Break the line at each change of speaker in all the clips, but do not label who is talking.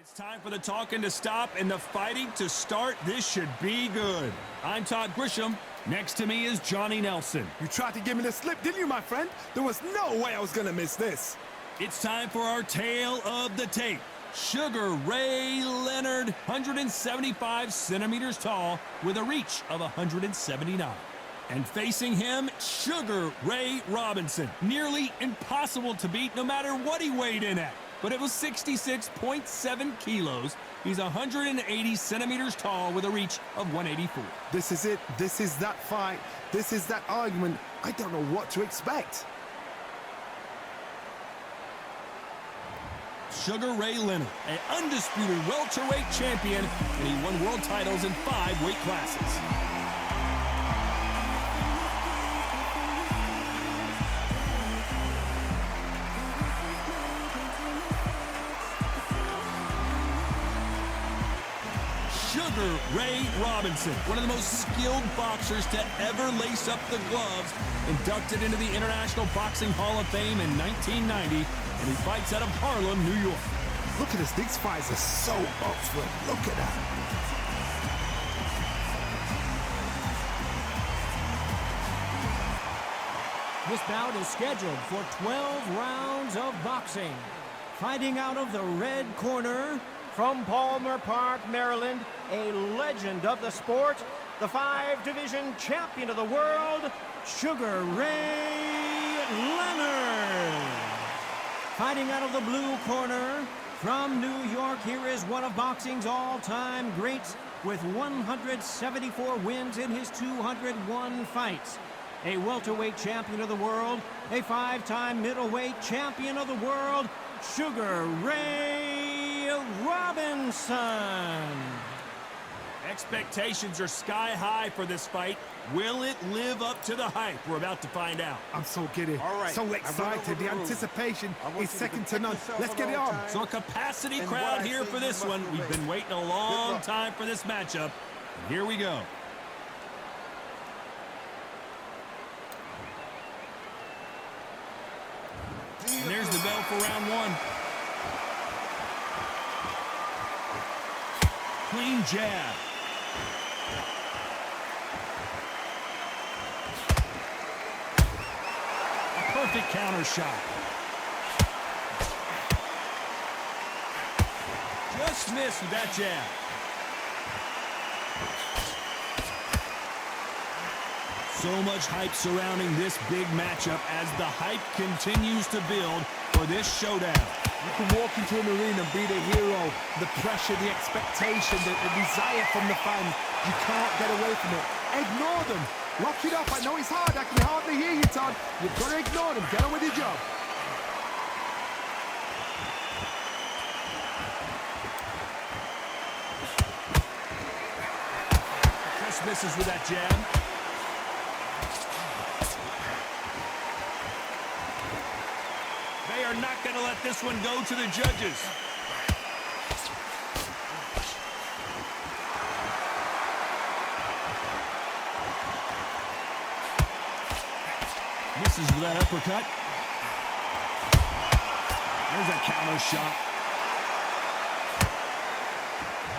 It's time for the talking to stop and the fighting to start. This should be good. I'm Todd Grisham. Next to me is Johnny Nelson.
You tried to give me the slip, didn't you, my friend? There was no way I was going to miss this.
It's time for our tale of the tape. Sugar Ray Leonard, 175 centimeters tall with a reach of 179. And facing him, Sugar Ray Robinson. Nearly impossible to beat no matter what he weighed in at. But it was 66.7 kilos. He's 180 centimeters tall with a reach of 184.
This is it. This is that fight. This is that argument. I don't know what to expect.
Sugar Ray Leonard, an undisputed welterweight champion, and he won world titles in 5 weight classes. Sugar Ray Robinson, one of the most skilled boxers to ever lace up the gloves, inducted into the International Boxing Hall of Fame in 1990, and he fights out of Harlem, New York.
Look at this. These fights are so up for it. Look at that.
This bout is scheduled for 12 rounds of boxing. Fighting out of the red corner, from Palmer Park, Maryland, a legend of the sport, the 5-division champion of the world, Sugar Ray Leonard. Fighting out of the blue corner, from New York, here is one of boxing's all-time greats with 174 wins in his 201 fights. A welterweight champion of the world, a 5-time middleweight champion of the world, Sugar Ray Robinson.
Expectations are sky high for this fight. Will it live up to the hype? We're about to find out.
I'm so giddy.
All right.
So excited. The anticipation is second to none. Let's get it on.
So a capacity crowd here for this one. We've been waiting a long time for this matchup. And here we go. And there's the bell for round one. Clean jab. A perfect counter shot. Just missed with that jab. So much hype surrounding this big matchup as the hype continues to build for this showdown.
You can walk into an arena and be the hero. The pressure, the expectation, the desire from the fans. You can't get away from it. Ignore them. Lock it up. I know it's hard. I can hardly hear you, Todd. You've got to ignore them. Get on with your job.
Just misses with that jab. They are not going to let this one go to the judges. Misses with that uppercut. There's a counter shot.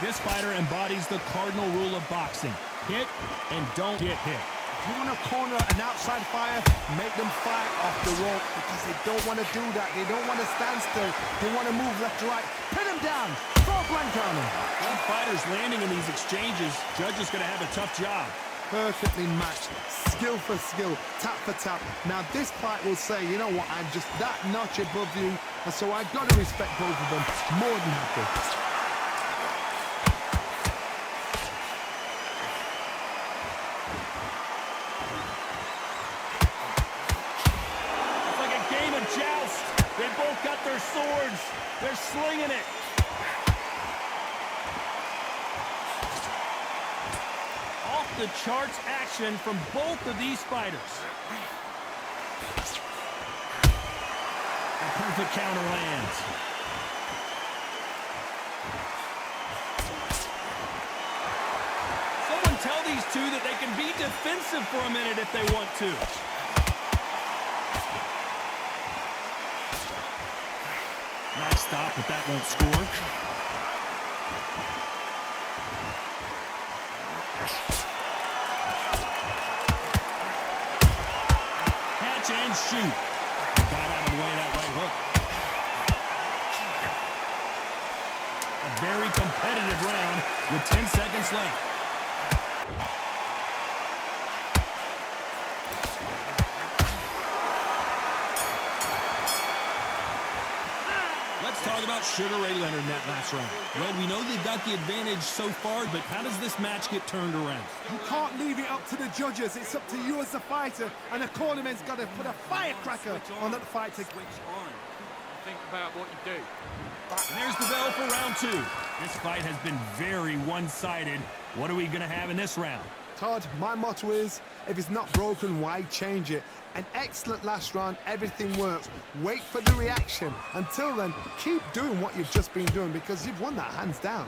This fighter embodies the cardinal rule of boxing. Hit and don't get hit.
If you want to corner an outside fire, make them fight off the rope because they don't want to do that. They don't want to stand still. They want to move left to right. Pin them down. Throw a blank on them.
Both fighters landing in these exchanges. Judge is going to have a tough job.
Perfectly matched. Skill for skill. Tap for tap. Now this fight will say, you know what, I'm just that notch above you. And so I've got to respect both of them. More than happy.
They both got their swords. They're slinging it. Off the charts action from both of these fighters. A perfect counter lands. Someone tell these two that they can be defensive for a minute if they want to. Nice stop, but that won't score. catch and shoot. Got out of the way of that right hook. A very competitive round with 10 seconds left. Let's talk about Sugar Ray Leonard in that last round. Well, we know they've got the advantage so far, but how does this match get turned around?
You can't leave it up to the judges. It's up to you as the fighter, and the cornerman's got to put a firecracker on that fighter.
Switch on. Think about what you do.
And there's the bell for round 2. This fight has been very one-sided. What are we going to have in this round?
Todd, my motto is, if it's not broken, why change it? An excellent last round, everything works. Wait for the reaction. Until then, keep doing what you've just been doing because you've won that hands down.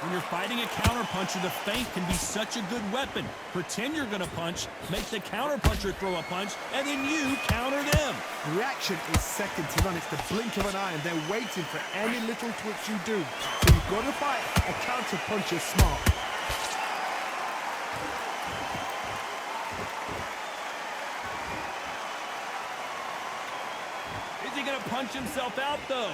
When you're fighting a counterpuncher, the feint can be such a good weapon. Pretend you're going to punch, make the counterpuncher throw a punch, and then you counter them.
The reaction is second to none. It's the blink of an eye, and they're waiting for any little twitch you do. So you've got to fight a counterpuncher smart.
Is he going to punch himself out, though?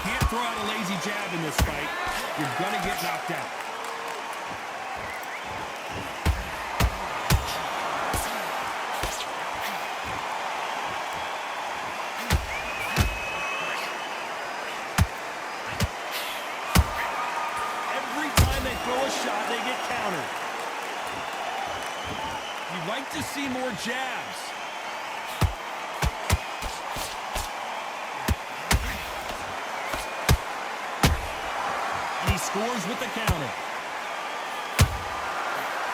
Can't throw out a lazy jab in this fight. You're going to get knocked out. Every time they throw a shot, they get countered. You'd like to see more jabs. And he scores with the counter.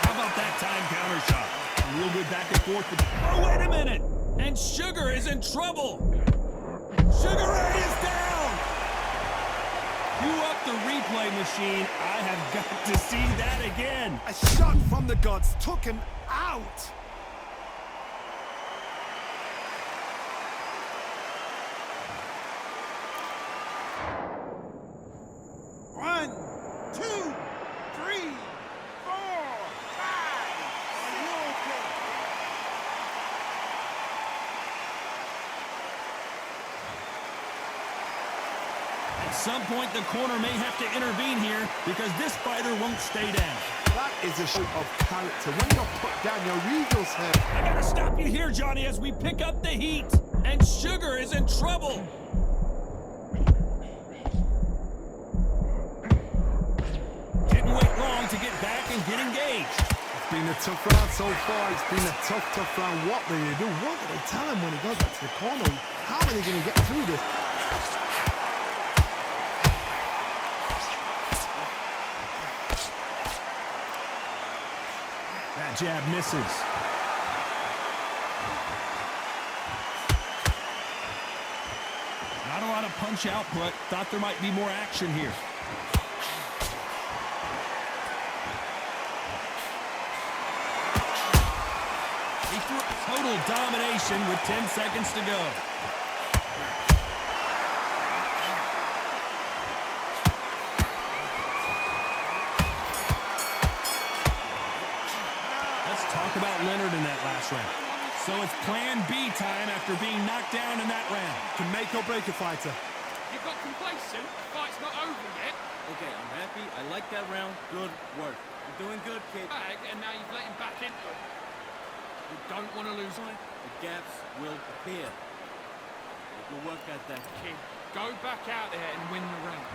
How about that time counter shot? A real good back and forth. Oh, wait a minute. And Sugar is in trouble. Sugar Ray is down. Cue up the replay machine. I have got to see that again.
A shot from the gods took him out.
One, two, three, four, five.
At some point, the corner may have to intervene here because this fighter won't stay down.
That is a show of character. When you're put down, your eagle's head.
I gotta stop you here, Johnny, as we pick up the heat. And Sugar is in trouble. Didn't wait long to get back and get engaged.
It's been a tough round so far. It's been a tough round. What do they do? What do they tell him when he goes back to the corner? How are they going to get through this?
That jab misses. Not a lot of punch output. Thought there might be more action here. He threw total domination with 10 seconds to go. Let's talk about Leonard in that last round. So it's plan B time after being knocked down in that round.
Can make or break a fighter.
You got complacent. The fight's not over yet.
Okay, I'm happy. I like that round. Good work. You're doing good, kid.
Bag, and now you've let him back into it. You don't want to lose on it.
The gaps will appear. Good work at that.
Kid, go back out there and win the round.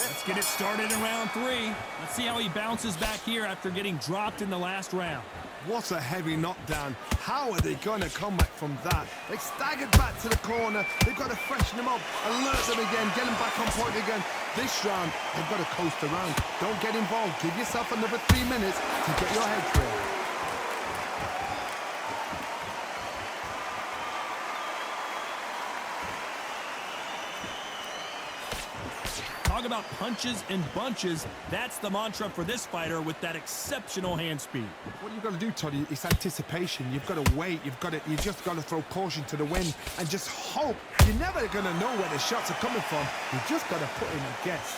Let's get it started in round 3. Let's see how he bounces back here after getting dropped in the last round.
What a heavy knockdown. How are they going to come back from that? They staggered back to the corner. They've got to freshen them up, alert them again, get them back on point again. This round, they've got to coast around. Don't get involved. Give yourself another 3 minutes to get your head clear.
Talk about punches and bunches. That's the mantra for this fighter with that exceptional hand speed.
What you've got to do, Toddy, is anticipation. You've got to wait. You just got to throw caution to the wind and just hope. You're never going to know where the shots are coming from. You just got to put in a guess.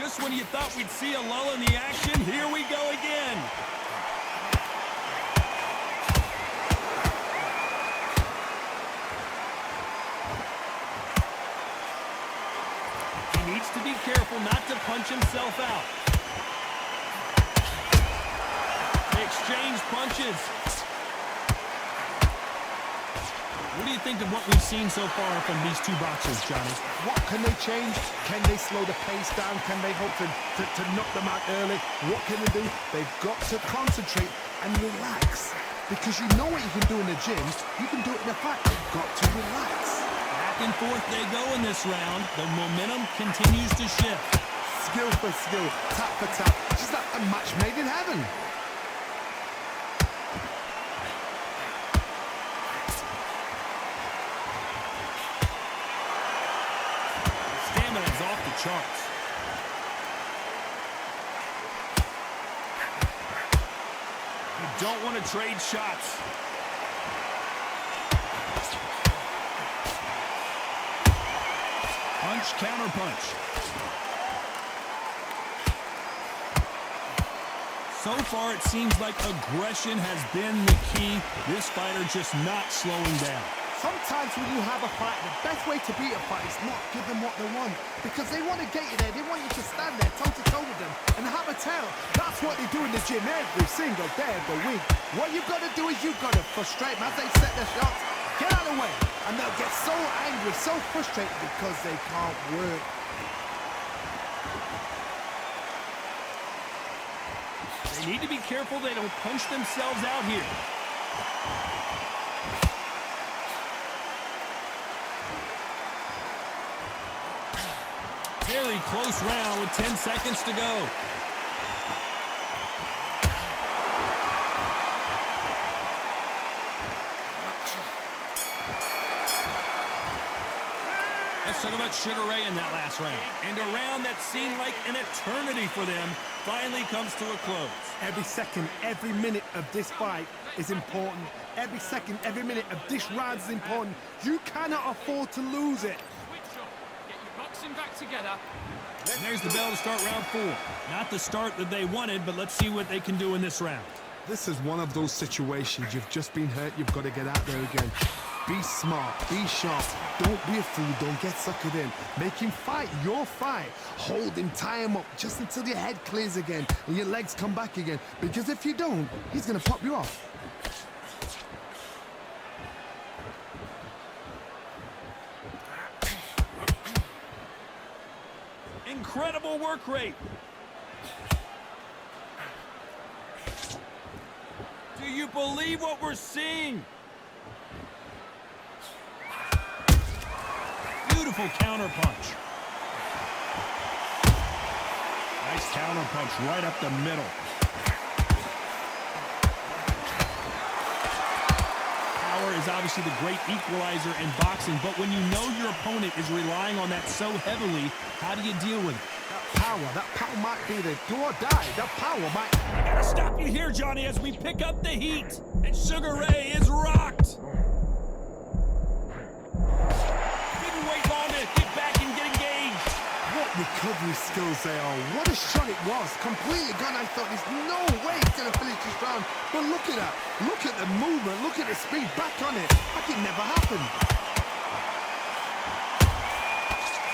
Just when you thought we'd see a lull in the action, here we go again. He needs to be careful not to punch himself out. They exchange punches. What do you think of what we've seen so far from these two boxers, Johnny?
What can they change? Can they slow the pace down? Can they hope to knock them out early? What can they do? They've got to concentrate and relax. Because you know what you can do in the gym, you can do it in a fight. You've got to relax.
Back and forth they go in this round. The momentum continues to shift.
Skill for skill, tap for tap. Just like a match made in heaven.
Stamina's off the charts. You don't want to trade shots. Punch, counter punch. So far, it seems like aggression has been the key. This fighter just not slowing down.
Sometimes when you have a fight, the best way to beat a fight is not give them what they want. Because they want to get you there. They want you to stand there toe-to-toe with them and have a tail. That's what they do in the gym every single day of the week. What you've got to do is you've got to frustrate them as they set their shots. Get out of the way. And they'll get so angry, so frustrated because they can't work.
They need to be careful they don't punch themselves out here. Very close round with 10 seconds to go. Let's talk about Sugar Ray in that last round. And a round that seemed like an eternity for them finally comes to a close.
Every second, every minute of this fight is important. Every second, every minute of this round is important. You cannot afford to lose it.
Switch on. Get your boxing back together.
And there's the bell to start round 4. Not the start that they wanted, but let's see what they can do in this round.
This is one of those situations. You've just been hurt. You've got to get out there again. Be smart. Be sharp. Don't be a fool. Don't get suckered in. Make him fight your fight. Hold him. Tie him up just until your head clears again and your legs come back again. Because if you don't, he's going to pop you off.
Incredible work rate. Do you believe what we're seeing? Beautiful counter punch. Nice counter punch right up the middle. Power is obviously the great equalizer in boxing, but when you know your opponent is relying on that so heavily, how do you deal with it?
That power might be the do or die. That power might...
I gotta stop you here, Johnny, as we pick up the heat. And Sugar Ray is rocked. Didn't wait long to get back and get engaged.
What recovery skills they are. What a shot it was. Completely gone. I thought there's no way he's going to finish this round. But look at that. Look at the movement. Look at the speed. Back on it. Like it never happened.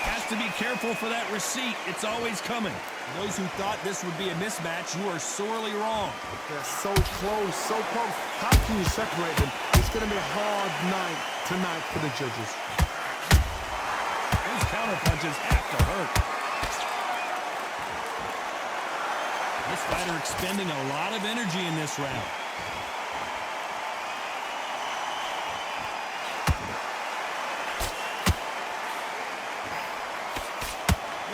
Has to be careful for that receipt. It's always coming. Those who thought this would be a mismatch, you are sorely wrong.
They're so close, so close. How can you separate them? It's going to be a hard night tonight for the judges.
Those counter punches have to hurt. This fighter expending a lot of energy in this round.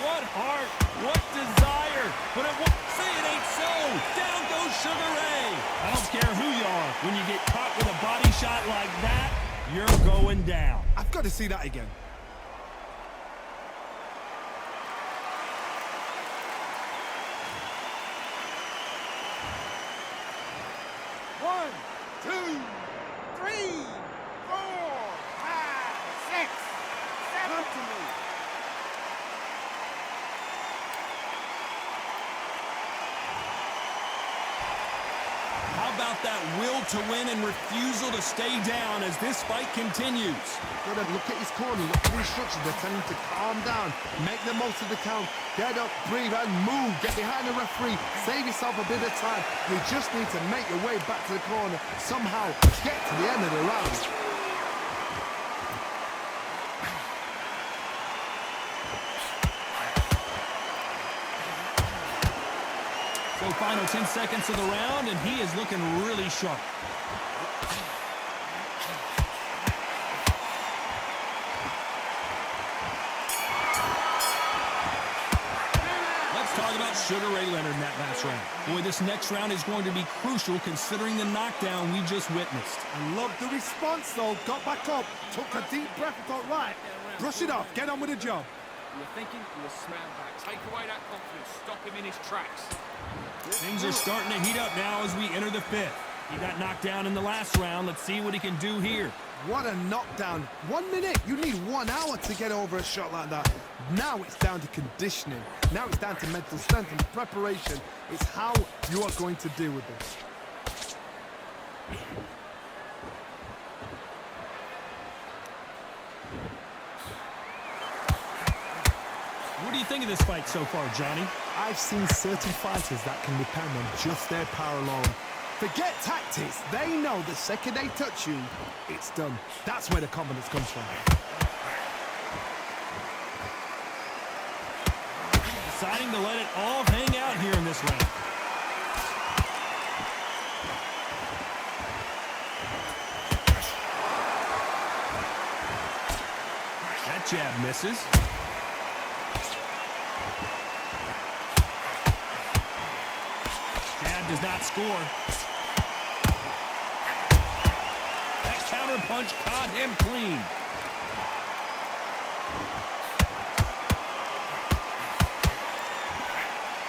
What heart, what desire, but it won't say it ain't so. Down goes Sugar Ray. I don't care who you are. When you get caught with a body shot like that, you're going down.
I've got to see that again.
One, two, three, four, five, six, seven. Come to me.
that will to win and refusal to stay down as this fight continues.
Gotta look at his corner, look at the instructions. They're telling him to calm down, make the most of the count, get up, breathe, and move. Get behind the referee, save yourself a bit of time. You just need to make your way back to the corner, somehow get to the end of the round.
So final 10 seconds of the round, and he is looking really sharp. Let's talk about Sugar Ray Leonard in that last round. Boy, this next round is going to be crucial considering the knockdown we just witnessed.
I love the response, though. Got back up, took a deep breath, and thought, right, brush it off, get on with the job.
You were thinking, you were smacked back. Take away that confidence. Stop him in his tracks.
Things are starting to heat up now as we enter the fifth. He got knocked down in the last round. Let's see what he can do here.
What a knockdown. 1 minute. You need 1 hour to get over a shot like that. Now it's down to conditioning. Now it's down to mental strength and preparation. It's how you are going to deal with this.
What do you think of this fight so far, Johnny?
I've seen certain fighters that can depend on just their power alone. Forget tactics. They know the second they touch you, it's done. That's where the confidence comes from.
Deciding to let it all hang out here in this round. That jab misses. Jab does not score. That counter punch caught him clean.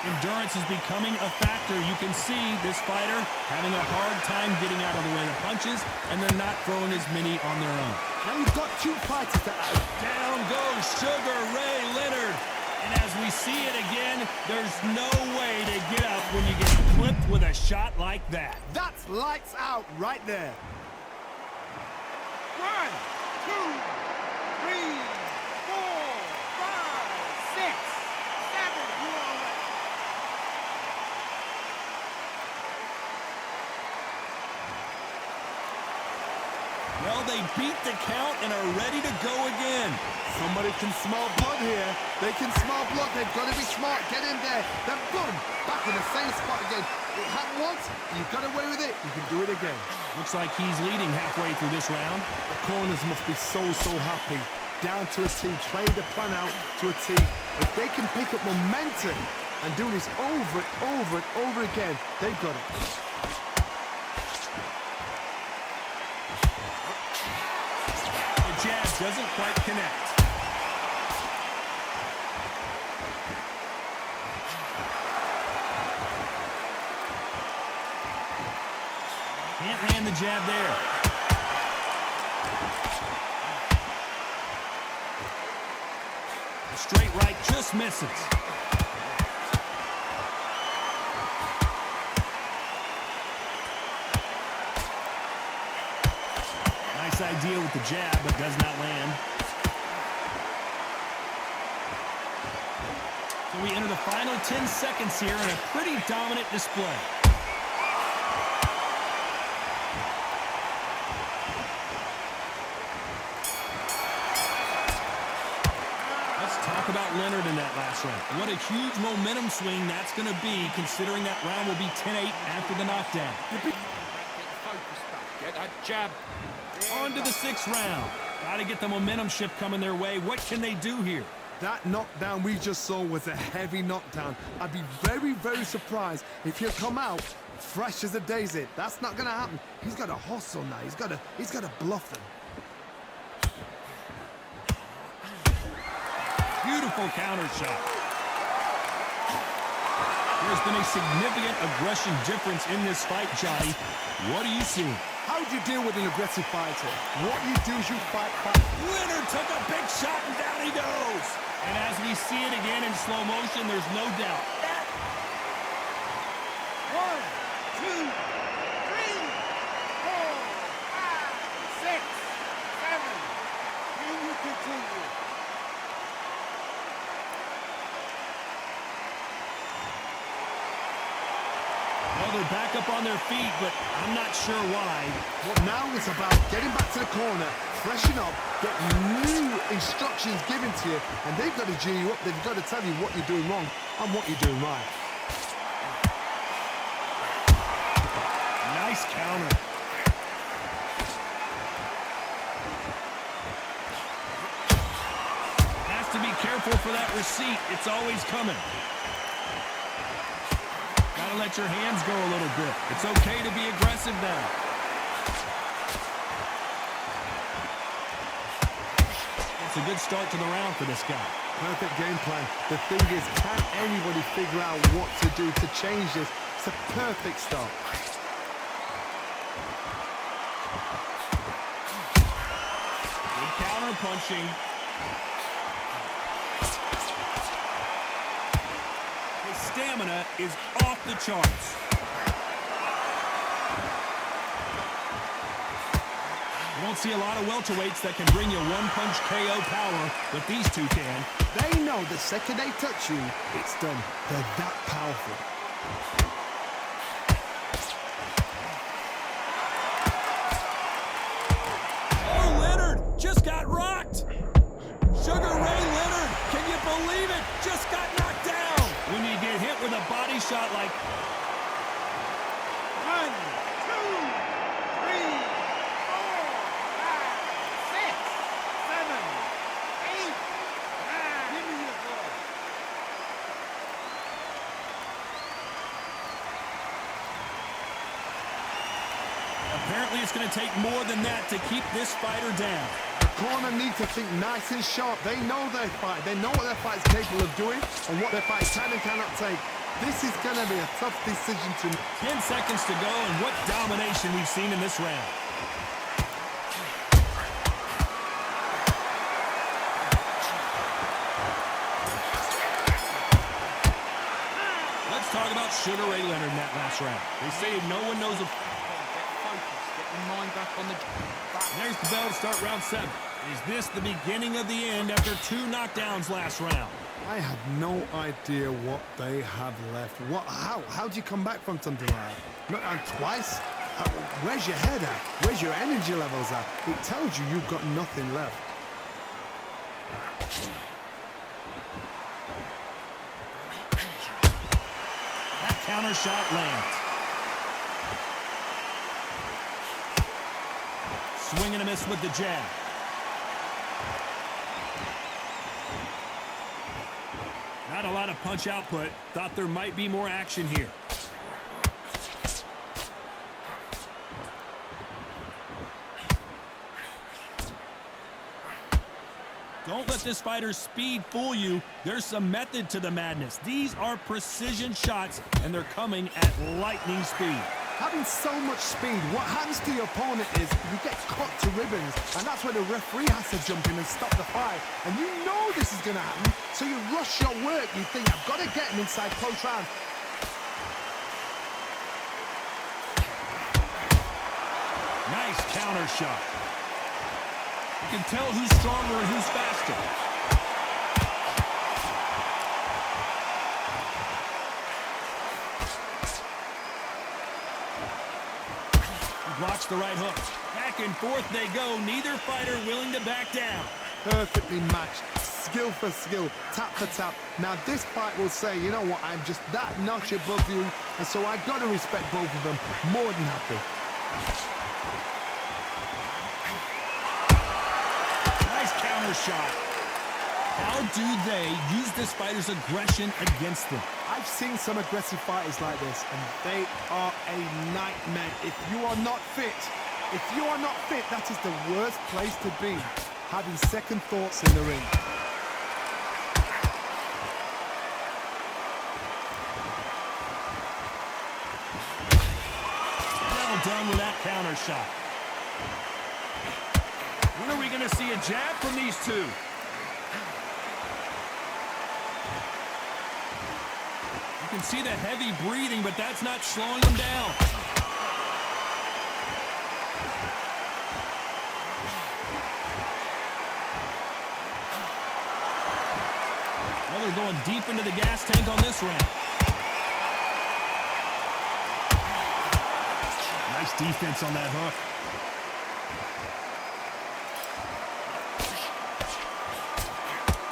Endurance is becoming a factor. You can see this fighter having a hard time getting out of the way of punches, and they're not throwing as many on their own.
Now you've got 2 fighters that are...
Down goes Sugar Ray Leonard. And as we see it again, there's no way to get up when you get clipped with a shot like that.
That's lights out right there.
1, 2, 3, 4, 5, 6, 7. You all right?
Well, they beat the count and are ready to go again.
Somebody can smell blood here. They can smell blood. They've got to be smart. Get in there. Then boom, back in the same spot again. It happened once. You got away with it. You can do it again.
Looks like he's leading halfway through this round.
The corners must be so happy. Down to a T. Play the plan out to a T. If they can pick up momentum and do this over and over again, they've got it.
The jab doesn't quite connect. Can't land the jab there. The straight right just misses. Nice idea with the jab, but does not land. So we enter the final 10 seconds here in a pretty dominant display. Talk about Leonard in that last round. What a huge momentum swing that's going to be, considering that round will be 10-8 after the knockdown.
Get focused back. Get that jab.
On to the 6th round. Got to get the momentum shift coming their way. What can they do here?
That knockdown we just saw was a heavy knockdown. I'd be very surprised if he'll come out fresh as a daisy. That's not going to happen. He's got to hustle now. He's got to bluff them.
Beautiful counter shot. There's been a significant aggression difference in this fight, Johnny. What are you seeing?
How do you deal with an aggressive fighter? What you do is you fight back.
Leonard took a big shot and down he goes. And as we see it again in slow motion, there's no doubt.
1, 2, 3.
they're back up on their feet, but I'm not sure why.
Well, now it's about getting back to the corner, freshen up, get new instructions given to you, and they've got to G you up. They've got to tell you what you're doing wrong and what you're doing right.
Nice counter. Has to be careful for that receipt. It's always coming. Gotta let your hands go a little bit. It's okay to be aggressive now. It's a good start to the round for this guy.
Perfect game plan. The thing is, can anybody figure out what to do to change this? It's a perfect start.
Good counter punching. His stamina is off the charts. You don't see a lot of welterweights that can bring you one-punch KO power, but these two can.
They know the second they touch you, it's done. They're that powerful.
Oh, Leonard just got rocked. Sugar Ray Leonard, can you believe it? Just got knocked down. When you get hit with a body shot like...
1, 2, 3, 4, 5, 6, 7, 8, 9. Give me your ball.
Apparently it's going to take more than that to keep this fighter down.
The corner need to think nice and sharp. They know their fight. They know what their fight is capable of doing and what their fight can and cannot take. This is going to be a tough decision to make.
10 seconds to go, and what domination we've seen in this round. Let's talk about Sugar Ray Leonard in that last round. They say no one knows a...
Get focused. Get your mind back on the...
There's the bell to start round 7. Is this the beginning of the end after 2 knockdowns last round?
I have no idea what they have left. How do you come back from something like that? Not twice? Where's your head at? Where's your energy levels at? It tells you you've got nothing left.
That counter shot lands. Swing and a miss with the jab. Not a lot of punch output. Thought there might be more action here. Don't let this fighter's speed fool you. There's some method to the madness. These are precision shots, and they're coming at lightning speed.
Having so much speed, what happens to your opponent is you get cut to ribbons, and that's where the referee has to jump in and stop the fight. And you know this is going to happen, so you rush your work. You think, I've got to get him inside close round.
Nice counter shot. You can tell who's stronger and who's faster. Blocks the right hook. Back and forth they go. Neither fighter willing to back down.
Perfectly matched, skill for skill, tap for tap. Now this fight will say, you know what, I'm just that notch above you, and so I got to respect both of them. More than happy.
Nice counter shot. How do they use this fighter's aggression against them?
I've seen some aggressive fighters like this, and they are a nightmare. If you are not fit, that is the worst place to be. Having second thoughts in the ring.
Well done with that counter shot. When are we going to see a jab from these two? You can see the heavy breathing, but that's not slowing him down. Well, they're going deep into the gas tank on this round. defense on that hook.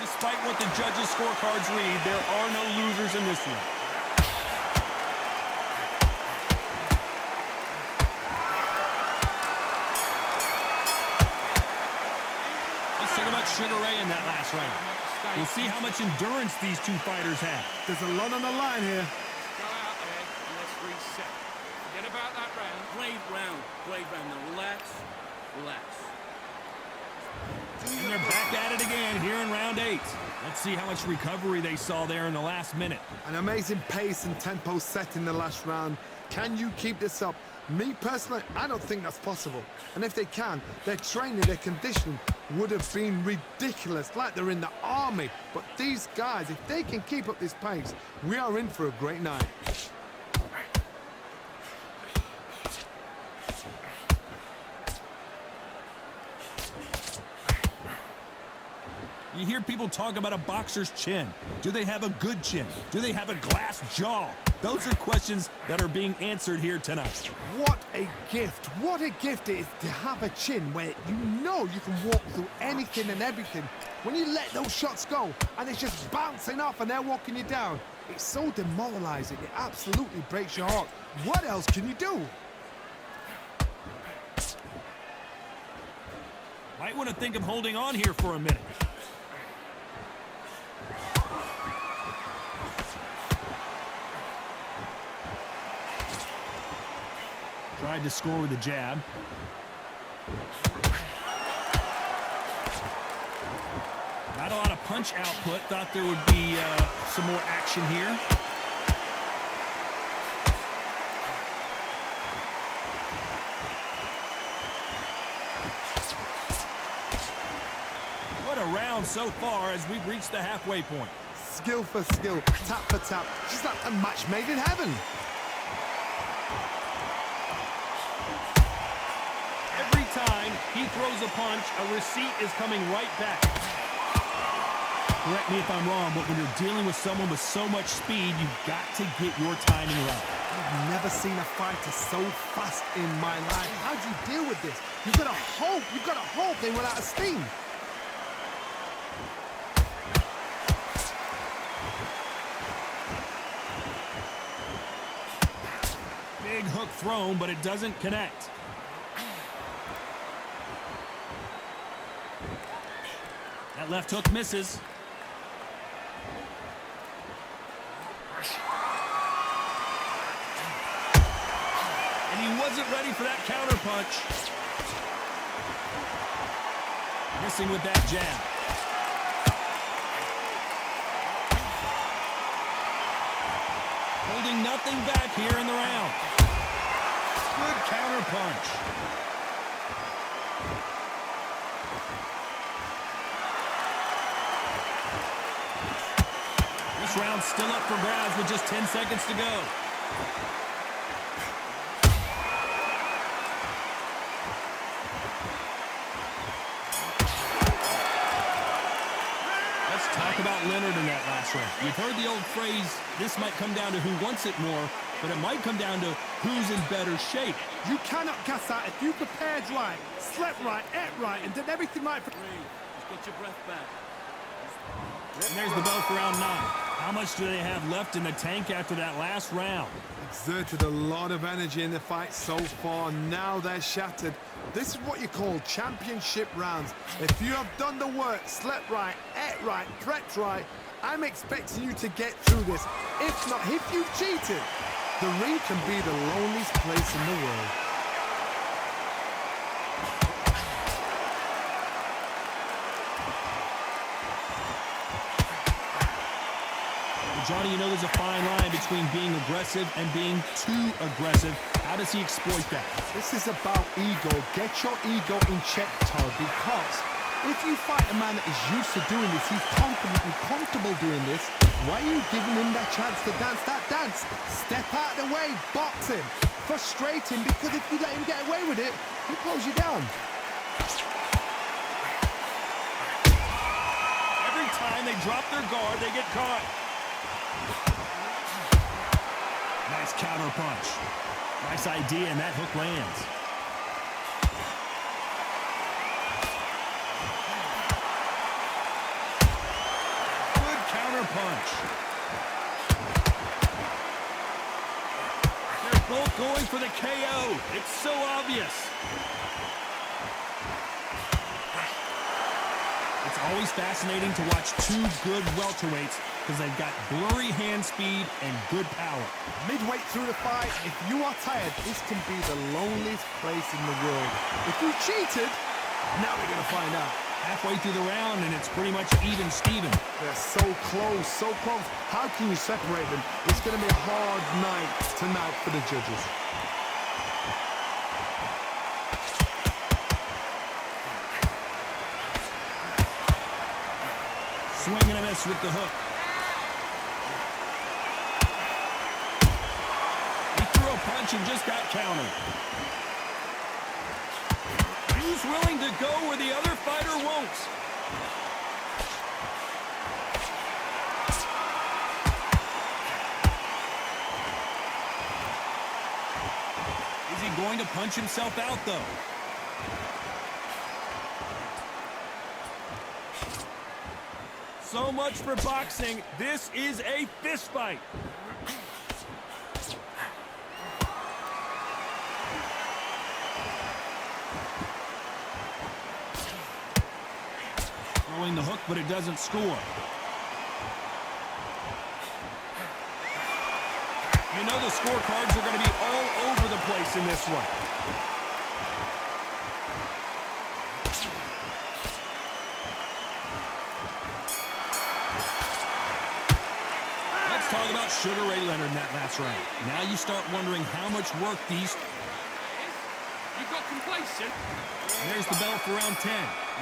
Despite what the judges' scorecards read, there are no losers in this one. Let's talk about Sugar Ray in that last round. We'll see how much endurance these two fighters have.
There's a lot on the line here.
Go out there and let's reset. Forget about that round.
Great round. Great round. Now relax. Relax.
And they're back at it again here in round 8. Let's see how much recovery they saw there in the last minute.
An amazing pace and tempo set in the last round. Can you keep this up? Me personally, I don't think that's possible. And if they can, their training, their conditioning would have been ridiculous, like they're in the army. But these guys, if they can keep up this pace, we are in for a great night.
You hear people talk about a boxer's chin. Do they have a good chin? Do they have a glass jaw? Those are questions that are being answered here tonight.
What a gift. What a gift it is to have a chin where you know you can walk through anything and everything. When you let those shots go and it's just bouncing off and they're walking you down, it's so demoralizing. It absolutely breaks your heart. What else can you do?
Might want to think of holding on here for a minute. Tried to score with a jab. Not a lot of punch output. Thought there would be some more action here. What a round so far as we've reached the halfway point.
Skill for skill, tap for tap. Just like a match made in heaven.
Every time he throws a punch, a receipt is coming right back. Correct me if I'm wrong, but when you're dealing with someone with so much speed, you've got to get your timing right.
I've never seen a fighter so fast in my life. How do you deal with this? You've got to hope they run out of steam.
Big hook thrown, but it doesn't connect. That left hook misses. And he wasn't ready for that counter punch. Missing with that jab. Holding nothing back here in the round. Good counter punch. This round's still up for grabs with just 10 seconds to go. Let's talk about Leonard in that last round. You've heard the old phrase, this might come down to who wants it more, but it might come down to who's in better shape.
You cannot gas out if you prepared right, slept right, ate right, and did everything right for...
Just get your breath back.
And there's the bell for round 9. How much do they have left in the tank after that last round?
Exerted a lot of energy in the fight so far. Now they're shattered. This is what you call championship rounds. If you have done the work, slept right, ate right, prepped right, I'm expecting you to get through this. If not, if you've cheated, the ring can be the loneliest place in the world.
Johnny, you know there's a fine line between being aggressive and being too aggressive. How does he exploit that?
This is about ego. Get your ego in check, Todd, because if you fight a man that is used to doing this, he's confident and comfortable doing this, why are you giving him that chance to dance that dance? Step out of the way, box him, frustrate him, because if you let him get away with it, he'll close you down.
Every time they drop their guard, they get caught. Nice counter punch. Nice idea, and that hook lands. Good counter punch. They're both going for the KO. It's so obvious. It's always fascinating to watch two good welterweights because they've got blurry hand speed and good power.
Midway through the fight, if you are tired, this can be the loneliest place in the world. If you cheated, now we're going to find out.
Halfway through the round, and it's pretty much even Steven.
They're so close, so close. How can you separate them? It's going to be a hard night tonight for the judges.
Swing and a miss with the hook. He threw a punch and just got countered. He's willing to go where the other fighter won't. Is he going to punch himself out, though? So much for boxing. This is a fist fight. Throwing the hook, but it doesn't score. You know the scorecards are going to be all over the place in this one. Talk about Sugar Ray Leonard in that last round. Now you start wondering how much work these...
You got complacent.
There's the bell for round 10.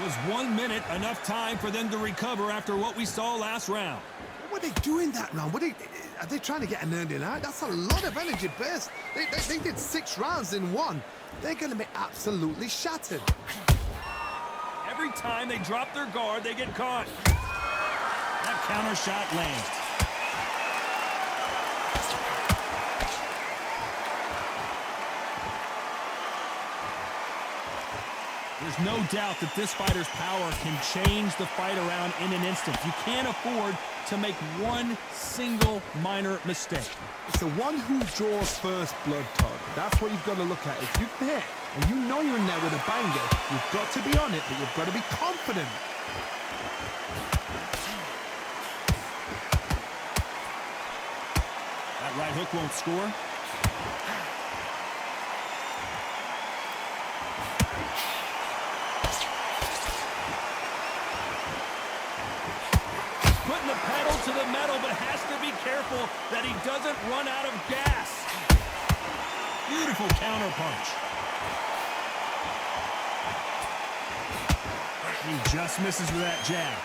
Was 1 minute enough time for them to recover after what we saw last round?
What are they doing that round? Are they trying to get an earning out? That's a lot of energy burst. They did 6 rounds in one. They're going to be absolutely shattered.
Every time they drop their guard, they get caught. That counter shot lands. There's no doubt that this fighter's power can change the fight around in an instant. You can't afford to make one single minor mistake.
It's the one who draws first blood, Todd. That's what you've got to look at. If you've hit and you know you're in there with a banger, you've got to be on it, but you've got to be confident.
That right hook won't score. Putting the pedal to the metal, but has to be careful that he doesn't run out of gas. Beautiful counter punch. He just misses with that jab.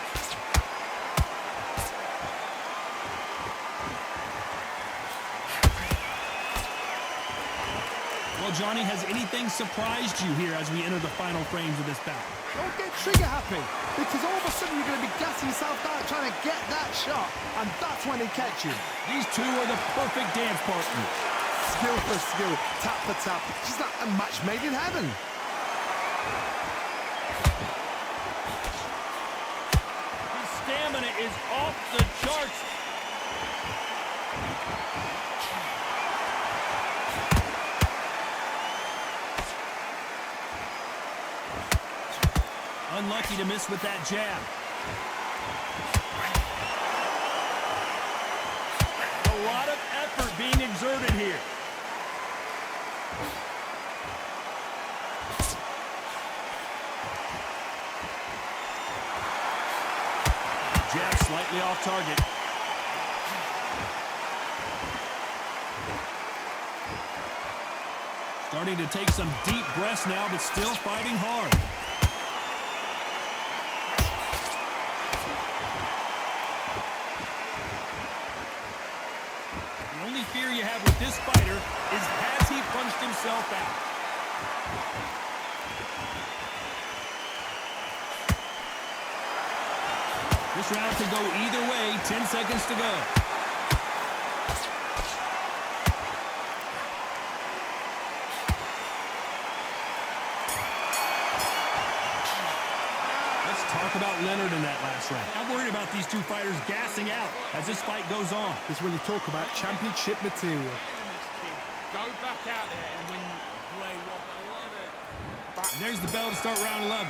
Well, Johnny, has anything surprised you here as we enter the final frames of this bout?
Don't get trigger happy, because all of a sudden you're going to be gassing yourself out trying to get that shot, and that's when they catch you.
These two are the perfect dance partners.
Skill for skill, tap for tap. It's like a match made in heaven.
His stamina is off the charts. Unlucky to miss with that jab. A lot of effort being exerted here. Jab slightly off target. Starting to take some deep breaths now, but still fighting hard. The only fear you have with this fighter is has he punched himself out? This round could go either way. 10 seconds to go. about Leonard in that last round. I'm worried about these two fighters gassing out as this fight goes on.
This is when you talk about championship material.
Go back out there and win. Play what I love it.
There's the bell to start round 11.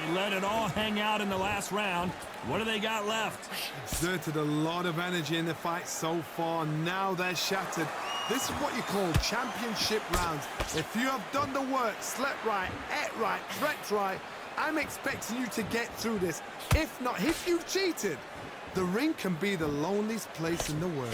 They let it all hang out in the last round. What do they got left?
Exerted a lot of energy in the fight so far. Now they're shattered. This is what you call championship rounds. If you have done the work, slept right, ate right, dreamt right, I'm expecting you to get through this. If not, if you've cheated, the ring can be the loneliest place in the world.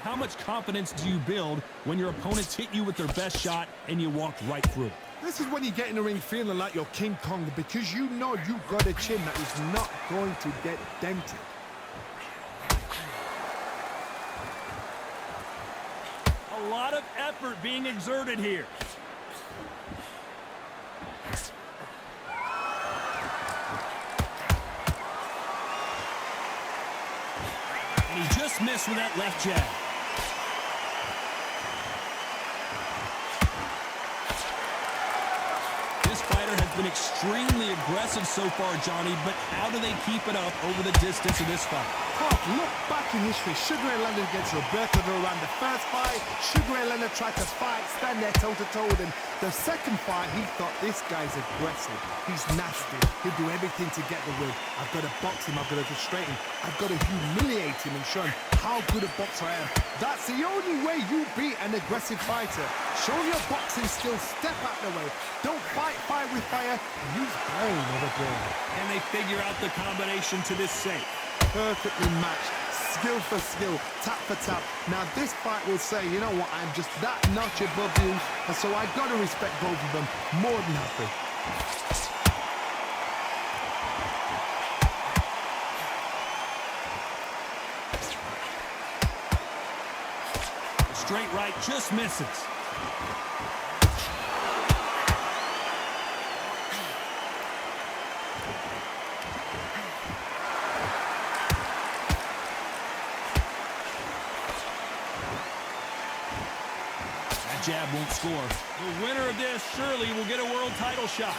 How much confidence do you build when your opponents hit you with their best shot and you walk right through it?
This is when you get in the ring feeling like you're King Kong because you know you've got a chin that is not going to get dented.
A lot of effort being exerted here. And he just missed with that left jab. This fighter has been extremely aggressive so far, Johnny, but how do they keep it up over the distance of this fight?
Look back in history. Sugar Ray Leonard against Roberto Duran. The first fight, Sugar Ray Leonard tried to fight, stand there toe-to-toe with him. The second fight, he thought, this guy's aggressive. He's nasty. He'll do everything to get the win. I've got to box him. I've got to frustrate him. I've got to humiliate him and show him how good a boxer I am. That's the only way you beat an aggressive fighter. Show your boxing skills. Step out the way. Don't fight fire with fire. Use brain over brain.
And they figure out the combination to this safe.
Perfectly matched, skill for skill, tap for tap. Now this fight will say, you know what, I'm just that notch above you, and so I got to respect both of them more than happy.
Straight right just misses. Jab won't score. The winner of this surely will get a world title shot.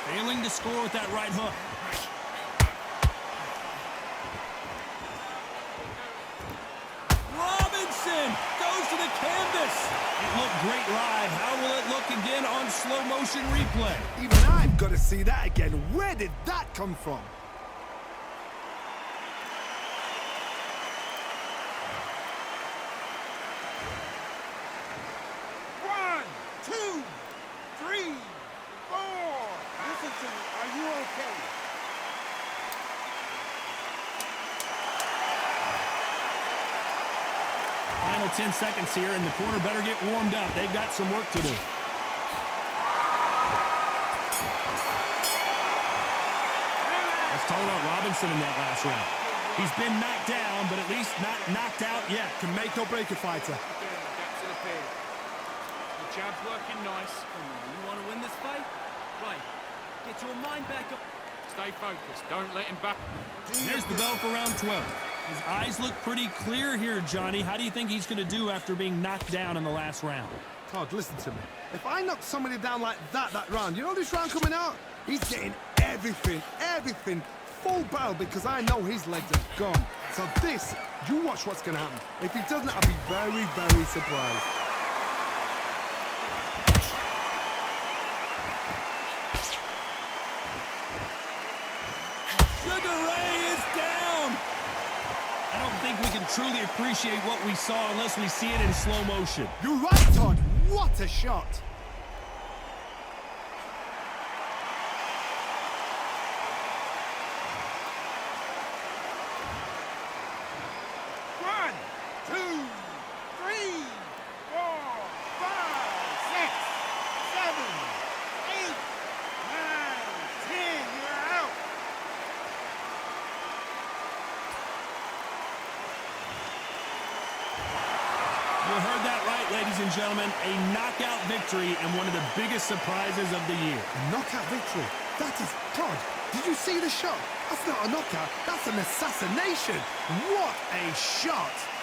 Failing to score with that right hook. Robinson goes to the canvas. It looked great live. How will it look again on slow motion replay?
Even I've got to see that again. Where did that come from?
Final 10 seconds here, and the corner better get warmed up. They've got some work to do. Let's talk about Robinson in that last round. He's been knocked down, but at least not knocked out yet.
Can make or break a fighter.
That's it, the jab's working nice.
You want to win this fight? Right. Get your mind back up.
Stay focused. Don't let him back.
There's the bell for round 12. His eyes look pretty clear here, Johnny. How do you think he's going to do after being knocked down in the last round?
Todd, listen to me. If I knock somebody down like that round, you know this round coming out? He's getting everything, full barrel, because I know his legs are gone. So this, you watch what's going to happen. If he doesn't, I'll be very, very surprised.
We can truly appreciate what we saw unless we see it in slow motion.
You're right, Todd. What a shot.
One, two, three, 4, 5, 6, 7, 8, 9, 10. You're out.
You heard that right, ladies and gentlemen. A knockout victory and one of the biggest surprises of the year.
A knockout victory. That is... God, did you see the shot? That's not a knockout. That's an assassination. What a shot.